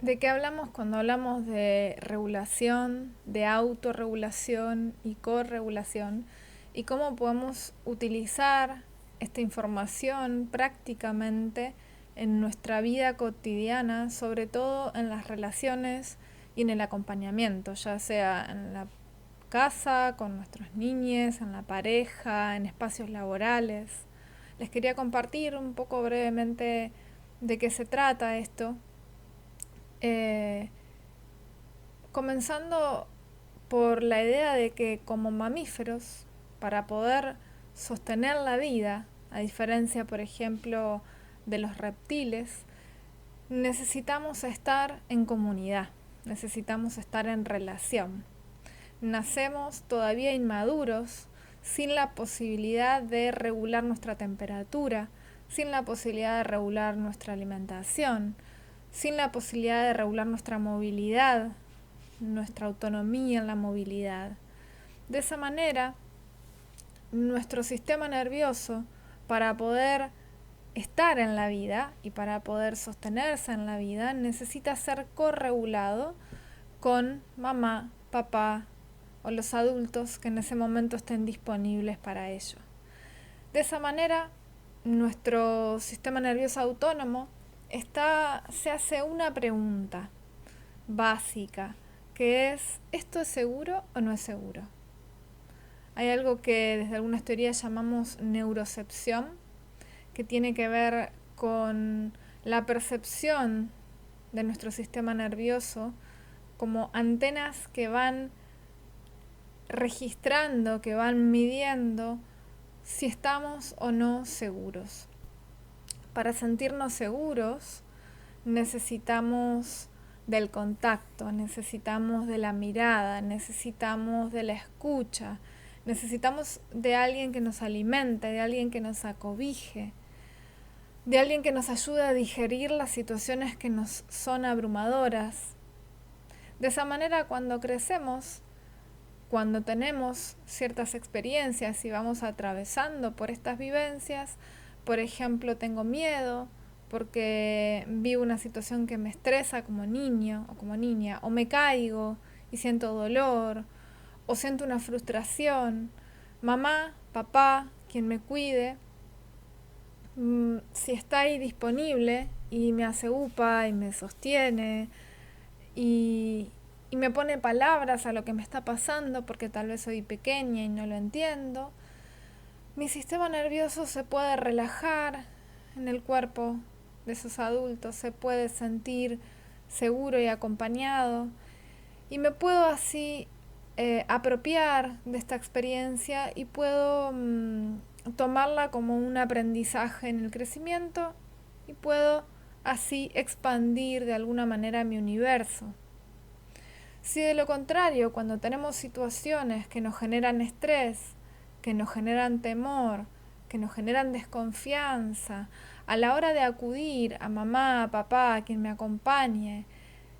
¿De qué hablamos cuando hablamos de regulación, de autorregulación y corregulación? ¿Y cómo podemos utilizar esta información prácticamente en nuestra vida cotidiana, sobre todo en las relaciones y en el acompañamiento, ya sea en la casa, con nuestros niños, en la pareja, en espacios laborales? Les quería compartir un poco brevemente de qué se trata esto. Eh, Comenzando por la idea de que como mamíferos, para poder sostener la vida, a diferencia, por ejemplo, de los reptiles, necesitamos estar en comunidad, necesitamos estar en relación. Nacemos todavía inmaduros, sin la posibilidad de regular nuestra temperatura, sin la posibilidad de regular nuestra alimentación, sin la posibilidad de regular nuestra movilidad, nuestra autonomía en la movilidad. De esa manera, nuestro sistema nervioso, para poder estar en la vida y para poder sostenerse en la vida, necesita ser corregulado con mamá, papá o los adultos que en ese momento estén disponibles para ello. De esa manera, nuestro sistema nervioso autónomo se hace una pregunta básica, que es: ¿esto es seguro o no es seguro? Hay algo que desde algunas teorías llamamos neurocepción, que tiene que ver con la percepción de nuestro sistema nervioso como antenas que van registrando, que van midiendo si estamos o no seguros. Para sentirnos seguros necesitamos del contacto, necesitamos de la mirada, necesitamos de la escucha, necesitamos de alguien que nos alimente, de alguien que nos acobije, de alguien que nos ayude a digerir las situaciones que nos son abrumadoras. De esa manera, cuando crecemos, cuando tenemos ciertas experiencias y vamos atravesando por estas vivencias, por ejemplo, tengo miedo porque vivo una situación que me estresa como niño o como niña, o me caigo y siento dolor, o siento una frustración, mamá, papá, quien me cuide, si está ahí disponible y me hace upa y me sostiene y, y me pone palabras a lo que me está pasando, porque tal vez soy pequeña y no lo entiendo, mi sistema nervioso se puede relajar en el cuerpo de esos adultos, se puede sentir seguro y acompañado, y me puedo así apropiar de esta experiencia y puedo tomarla como un aprendizaje en el crecimiento, y puedo así expandir de alguna manera mi universo. Si de lo contrario, cuando tenemos situaciones que nos generan estrés, que nos generan temor, que nos generan desconfianza, a la hora de acudir a mamá, a papá, a quien me acompañe,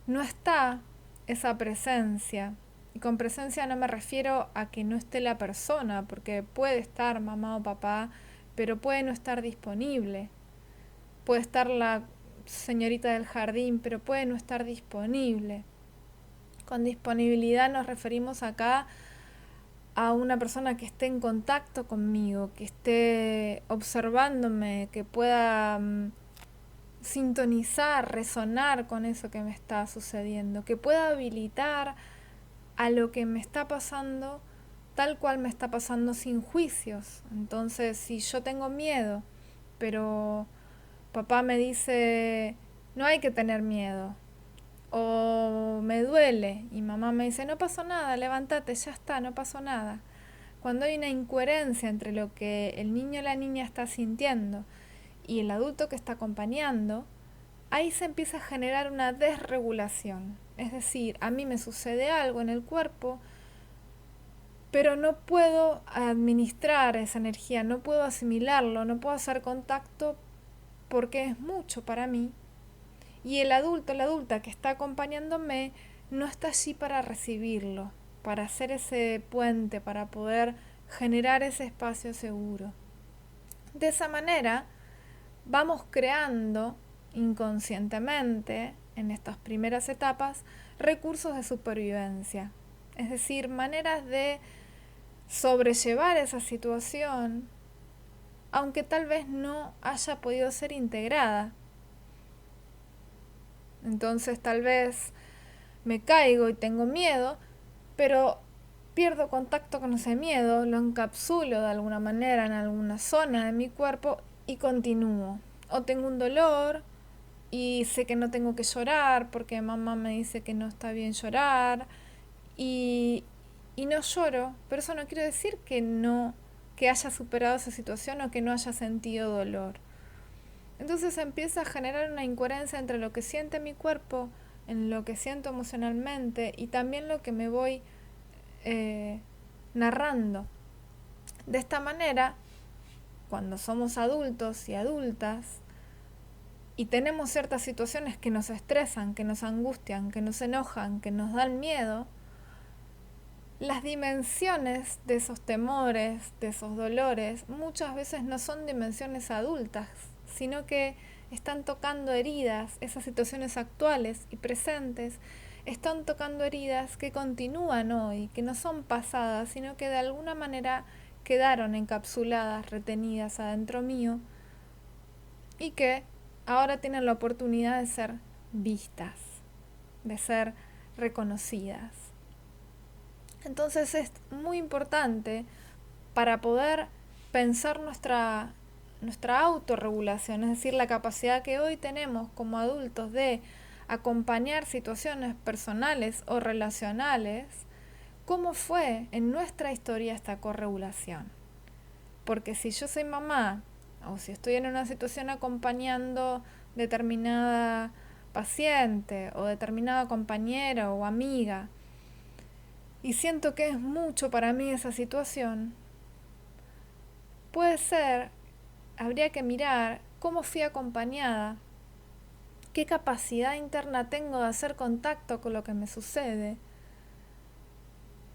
no está esa presencia. Y con presencia no me refiero a que no esté la persona, porque puede estar mamá o papá, pero puede no estar disponible. Puede estar la señorita del jardín, pero puede no estar disponible. Con disponibilidad nos referimos acá a una persona que esté en contacto conmigo, que esté observándome, que pueda sintonizar, resonar con eso que me está sucediendo, que pueda habilitar a lo que me está pasando tal cual me está pasando, sin juicios. Entonces, si yo tengo miedo, pero papá me dice: no hay que tener miedo, o me duele y mamá me dice: no pasó nada, levántate, ya está, no pasó nada. Cuando hay una incoherencia entre lo que el niño o la niña está sintiendo y el adulto que está acompañando, ahí se empieza a generar una desregulación. Es decir, a mí me sucede algo en el cuerpo, pero no puedo administrar esa energía, no puedo asimilarlo, no puedo hacer contacto porque es mucho para mí. Y el adulto, la adulta que está acompañándome no está allí para recibirlo, para hacer ese puente, para poder generar ese espacio seguro. De esa manera vamos creando inconscientemente en estas primeras etapas, recursos de supervivencia, es decir, maneras de sobrellevar esa situación, aunque tal vez no haya podido ser integrada. Entonces tal vez me caigo y tengo miedo, pero pierdo contacto con ese miedo, lo encapsulo de alguna manera en alguna zona de mi cuerpo y continúo. O tengo un dolor y sé que no tengo que llorar porque mamá me dice que no está bien llorar y, y no lloro, pero eso no quiere decir que haya superado esa situación o que no haya sentido dolor. Entonces empieza a generar una incoherencia entre lo que siente mi cuerpo, en lo que siento emocionalmente y también lo que me voy narrando. De esta manera, cuando somos adultos y adultas y tenemos ciertas situaciones que nos estresan, que nos angustian, que nos enojan, que nos dan miedo, las dimensiones de esos temores, de esos dolores, muchas veces no son dimensiones adultas, sino que están tocando heridas, esas situaciones actuales y presentes, están tocando heridas que continúan hoy, que no son pasadas, sino que de alguna manera quedaron encapsuladas, retenidas adentro mío y que ahora tienen la oportunidad de ser vistas, de ser reconocidas. Entonces es muy importante para poder pensar nuestra autorregulación, es decir, la capacidad que hoy tenemos como adultos de acompañar situaciones personales o relacionales, cómo fue en nuestra historia esta corregulación. Porque si yo soy mamá o si estoy en una situación acompañando determinada paciente o determinada compañera o amiga, y siento que es mucho para mí esa situación, puede ser, habría que mirar cómo fui acompañada, qué capacidad interna tengo de hacer contacto con lo que me sucede,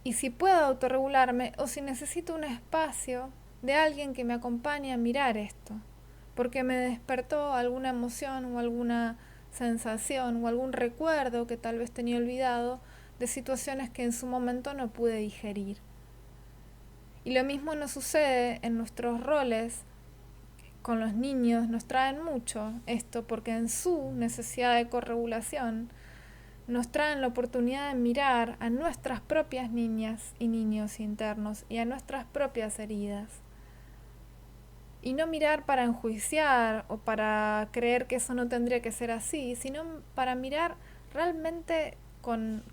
y si puedo autorregularme o si necesito un espacio de alguien que me acompañe a mirar esto, porque me despertó alguna emoción o alguna sensación o algún recuerdo que tal vez tenía olvidado de situaciones que en su momento no pude digerir. Y lo mismo nos sucede en nuestros roles con los niños, nos traen mucho esto porque en su necesidad de corregulación nos traen la oportunidad de mirar a nuestras propias niñas y niños internos y a nuestras propias heridas. Y no mirar para enjuiciar o para creer que eso no tendría que ser así, sino para mirar realmente con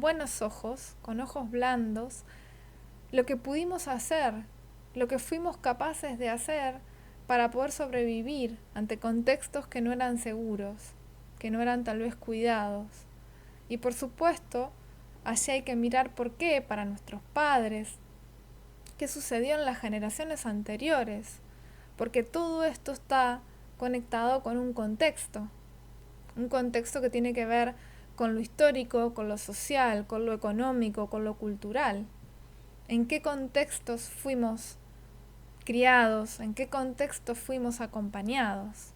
buenos ojos, con ojos blandos, lo que pudimos hacer, lo que fuimos capaces de hacer para poder sobrevivir ante contextos que no eran seguros, que no eran tal vez cuidados. Y por supuesto, allí hay que mirar por qué para nuestros padres, qué sucedió en las generaciones anteriores, porque todo esto está conectado con un contexto que tiene que ver con lo histórico, con lo social, con lo económico, con lo cultural. ¿En qué contextos fuimos criados? ¿En qué contextos fuimos acompañados?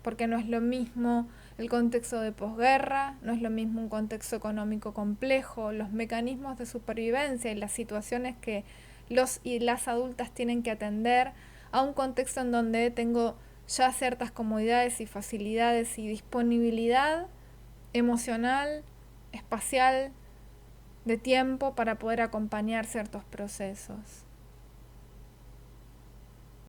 Porque no es lo mismo el contexto de posguerra, no es lo mismo un contexto económico complejo, los mecanismos de supervivencia y las situaciones que los y las adultas tienen que atender a un contexto en donde tengo ya ciertas comodidades y facilidades y disponibilidad emocional, espacial, de tiempo para poder acompañar ciertos procesos.